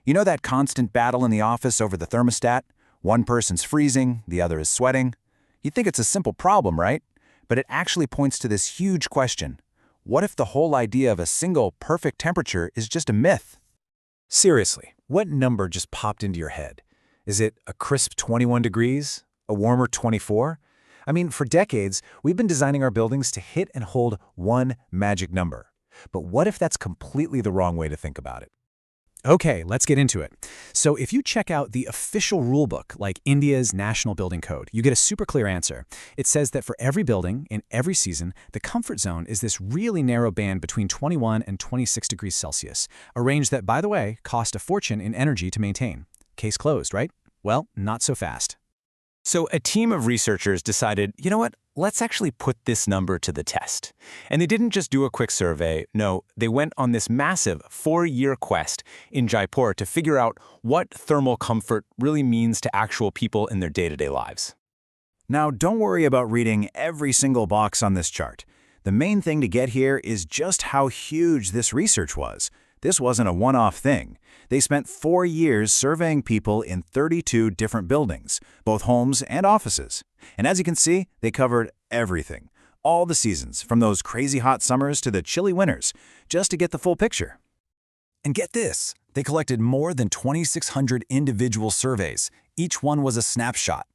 You know that constant battle in the office over the thermostat? One person's freezing, the other is sweating. You'd think it's a simple problem, right? But it actually points to this huge question. What if the whole idea of a single, perfect temperature is just a myth? Seriously, what number just popped into your head? Is it a crisp 21 degrees? A warmer 24? I mean, for decades, we've been designing our buildings to hit and hold one magic number. But what if that's completely the wrong way to think about it? Okay, let's get into it. So if you check out the official rulebook, like India's National Building Code, you get a super clear answer. It says that for every building, in every season, the comfort zone is this really narrow band between 21 and 26 degrees Celsius, a range that, by the way, cost a fortune in energy to maintain. Case closed, right? Well, not so fast. So a team of researchers decided, you know what, let's actually put this number to the test. And they didn't just do a quick survey. No, they went on this massive 4-year quest in Jaipur to figure out what thermal comfort really means to actual people in their day-to-day lives. Now, don't worry about reading every single box on this chart. The main thing to get here is just how huge this research was. This wasn't a one-off thing. They spent 4 years surveying people in 32 different buildings, both homes and offices. And as you can see, they covered everything, all the seasons, from those crazy hot summers to the chilly winters, just to get the full picture. And get this, they collected more than 2,600 individual surveys. Each one was a snapshot,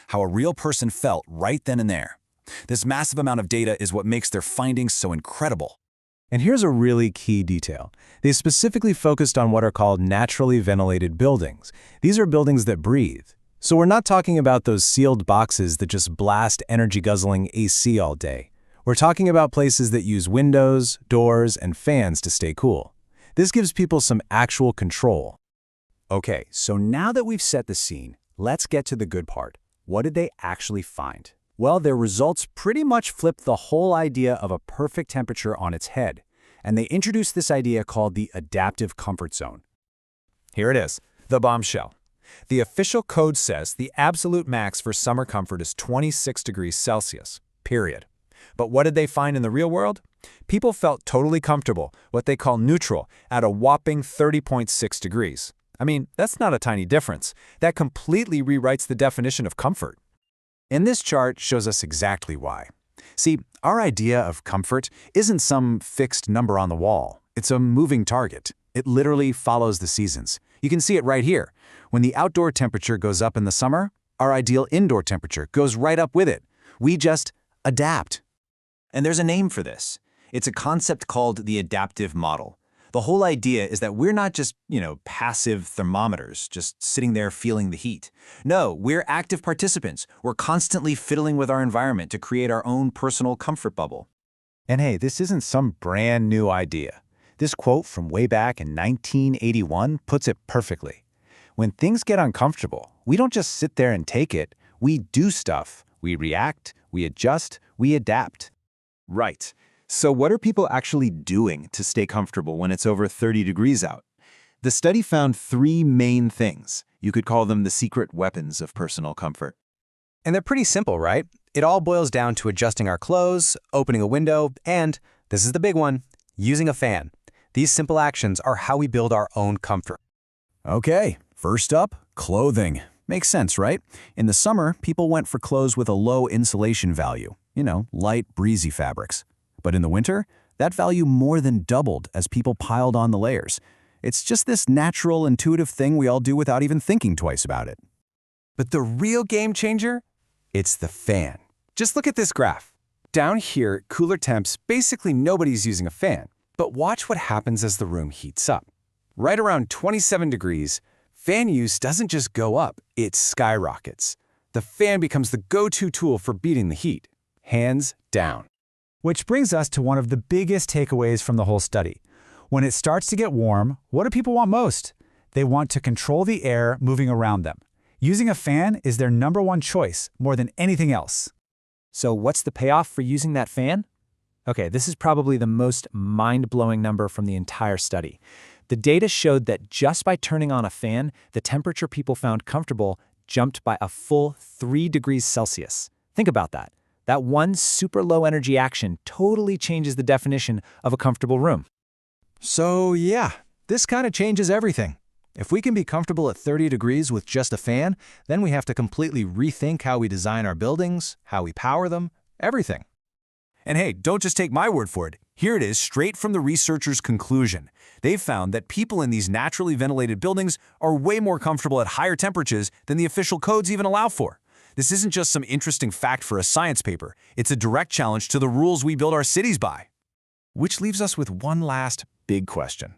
how a real person felt right then and there. This massive amount of data is what makes their findings so incredible. And here's a really key detail. They specifically focused on what are called naturally ventilated buildings. These are buildings that breathe. So we're not talking about those sealed boxes that just blast energy-guzzling AC all day. We're talking about places that use windows, doors, and fans to stay cool. This gives people some actual control. Okay, so now that we've set the scene, let's get to the good part. What did they actually find? Well, their results pretty much flipped the whole idea of a perfect temperature on its head, and they introduced this idea called the adaptive comfort zone. Here it is, the bombshell. The official code says the absolute max for summer comfort is 26 degrees Celsius, period. But what did they find in the real world? People felt totally comfortable, what they call neutral, at a whopping 30.6 degrees. I mean, that's not a tiny difference. That completely rewrites the definition of comfort. And this chart shows us exactly why. See, our idea of comfort isn't some fixed number on the wall. It's a moving target. It literally follows the seasons. You can see it right here. When the outdoor temperature goes up in the summer, our ideal indoor temperature goes right up with it. We just adapt. And there's a name for this. It's a concept called the adaptive model. The whole idea is that we're not just, passive thermometers, just sitting there feeling the heat. No, we're active participants. We're constantly fiddling with our environment to create our own personal comfort bubble. And hey, this isn't some brand new idea. This quote from way back in 1981 puts it perfectly. When things get uncomfortable, we don't just sit there and take it. We do stuff. We react, we adjust, we adapt. Right. So what are people actually doing to stay comfortable when it's over 30 degrees out? The study found 3 main things. You could call them the secret weapons of personal comfort. And they're pretty simple, right? It all boils down to adjusting our clothes, opening a window, and, this is the big one, using a fan. These simple actions are how we build our own comfort. Okay, first up, clothing. Makes sense, right? In the summer, people went for clothes with a low insulation value. Light, breezy fabrics. But in the winter, that value more than doubled as people piled on the layers. It's just this natural, intuitive thing we all do without even thinking twice about it. But the real game changer? It's the fan. Just look at this graph. Down here, cooler temps, basically nobody's using a fan. But watch what happens as the room heats up. Right around 27 degrees, fan use doesn't just go up, it skyrockets. The fan becomes the go-to tool for beating the heat. Hands down. Which brings us to one of the biggest takeaways from the whole study. When it starts to get warm, what do people want most? They want to control the air moving around them. Using a fan is their #1 choice, more than anything else. So what's the payoff for using that fan? Okay, this is probably the most mind-blowing number from the entire study. The data showed that just by turning on a fan, the temperature people found comfortable jumped by a full 3 degrees Celsius. Think about that. That one super low energy action totally changes the definition of a comfortable room. So yeah, this kind of changes everything. If we can be comfortable at 30 degrees with just a fan, then we have to completely rethink how we design our buildings, how we power them, everything. And hey, don't just take my word for it. Here it is, straight from the researchers' conclusion. They've found that people in these naturally ventilated buildings are way more comfortable at higher temperatures than the official codes even allow for. This isn't just some interesting fact for a science paper. It's a direct challenge to the rules we build our cities by. Which leaves us with one last big question.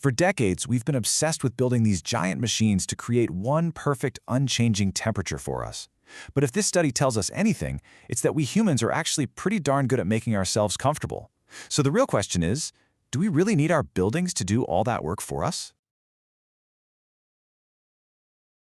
For decades, we've been obsessed with building these giant machines to create one perfect, unchanging temperature for us. But if this study tells us anything, it's that we humans are actually pretty darn good at making ourselves comfortable. So the real question is, do we really need our buildings to do all that work for us?